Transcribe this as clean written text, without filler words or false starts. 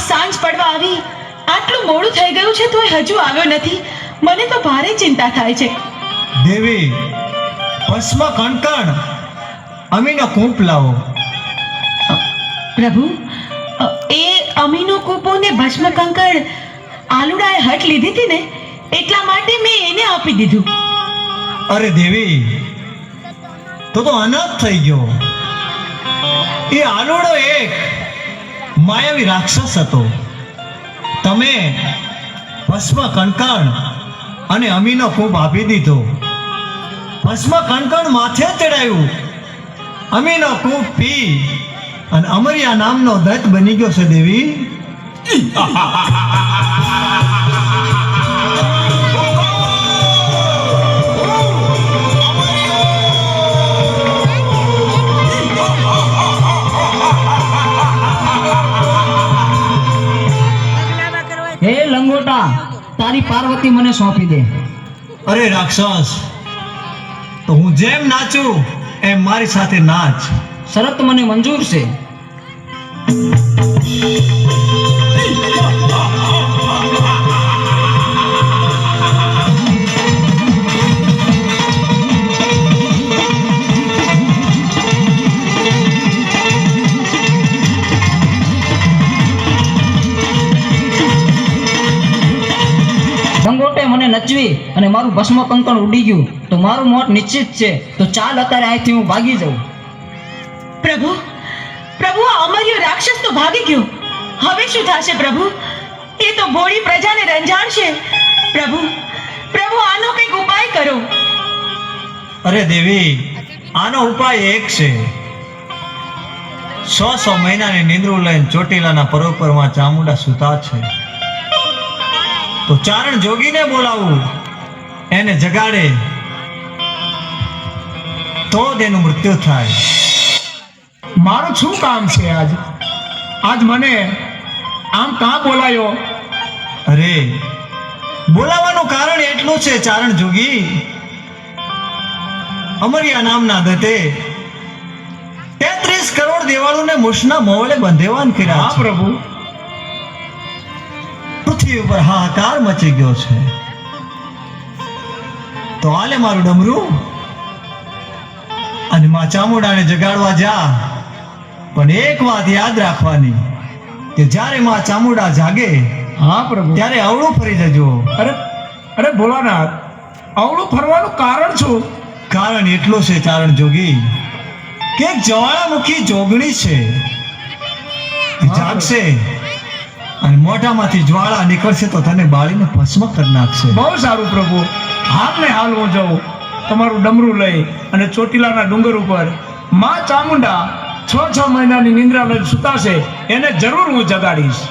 સાંજ પડવા આવી, આટલું મોડું થઈ ગયું છે તોય હજુ આવ્યો નથી. મને તો ભારે ચિંતા થાય છે. દેવી, ભસ્મ કણકણ અમીનો કૂપ લાવો. પ્રભુ, એ અમીનો કૂપો ને ભસ્મ કંકણ આલુડાએ હટ લીધી હતી ને, એટલા માટે મેં એને આપી દીધું. અરે દેવી, તો અનાથ થઈ ગયો. એ આલુડો એક માયાવી રાક્ષસ હતો. તમે ભસ્મ કણકણ અને અમીનો કૂપ આપી દીધો. ભસ્મ કણકણ માથે ચડાયું, અમીનો કૂપ પી અને અમરિયા નામનો દત્ત બની ગયો છે. દેવી, હે લંગોટા, તારી પાર્વતી મને સોંપી દે. અરે રાક્ષસ, તો હું જેમ નાચું એમ મારી સાથે નાચ. શરત મને મંજૂર છે. લંગોટે મને નચવી અને મારું ભસ્મ કંકણ ઉડી ગયું તો મારું મોત નિશ્ચિત છે. તો ચાલ અત્યારે અહીંથી હું ભાગી જાઉં. પ્રભુ, પ્રભુ, આ અમર્યો રાક્ષસ તો ભાગી ગયો. હવે શું થશે પ્રભુ? એ તો ભોળી પ્રજાને રંજાડશે. પ્રભુ, પ્રભુ, આનો કંઈક ઉપાય કરો. અરે દેવી, આનો ઉપાય એક છે. 100 મહિનાની નિંદ્રું લઈને ચોટીલાના પરોપરમાં ચામુંડા સૂતા છે. તો ચારણ જોગીને બોલાવું, એને જગાડે તો તેનું મૃત્યુ થાય. મારું શું કામ છે આજ મને આમ કાં બોલાયો? અરે, બોલાવાનું કારણ એટલું છે ચારણ જોગી, અમરિયા નામના દત્તે 33 કરોડ દેવાળોને મૂછના મોવલે બંધેવાન કર્યા. હા પ્રભુ, પૃથ્વી ઉપર હાહાકાર મચી ગયો છે. તો આલે મારું ડમરું અને માં ચામુંડાને જગાડવા જા. પણ એક વાત યાદ રાખવાની કે જ્યારે માં ચામુંડા જાગે, હા પ્રભુ, ત્યારે અવળું ફરી જજો. અરે ભોળાનાથ, અવળું ફરવાનું કારણ શું? કારણ એટલું છે ચારણ જોગી કે એક જ્વાળામુખી જોગણી છે. એ જાગશે અને મોઢામાંથી જ્વાળા નીકળશે તો તને બાળીને ભસ્મ કરી નાખશે. બહુ સારું પ્રભુ, હાલ ને હાલ હું જાઉં તમારું ડમરું લઈ અને ચોટીલાના ડુંગર ઉપર માં ચામુંડા 6 મહિનાની નિંદ્રા લઈને સુતાશે, એને જરૂર હું જગાડીશ.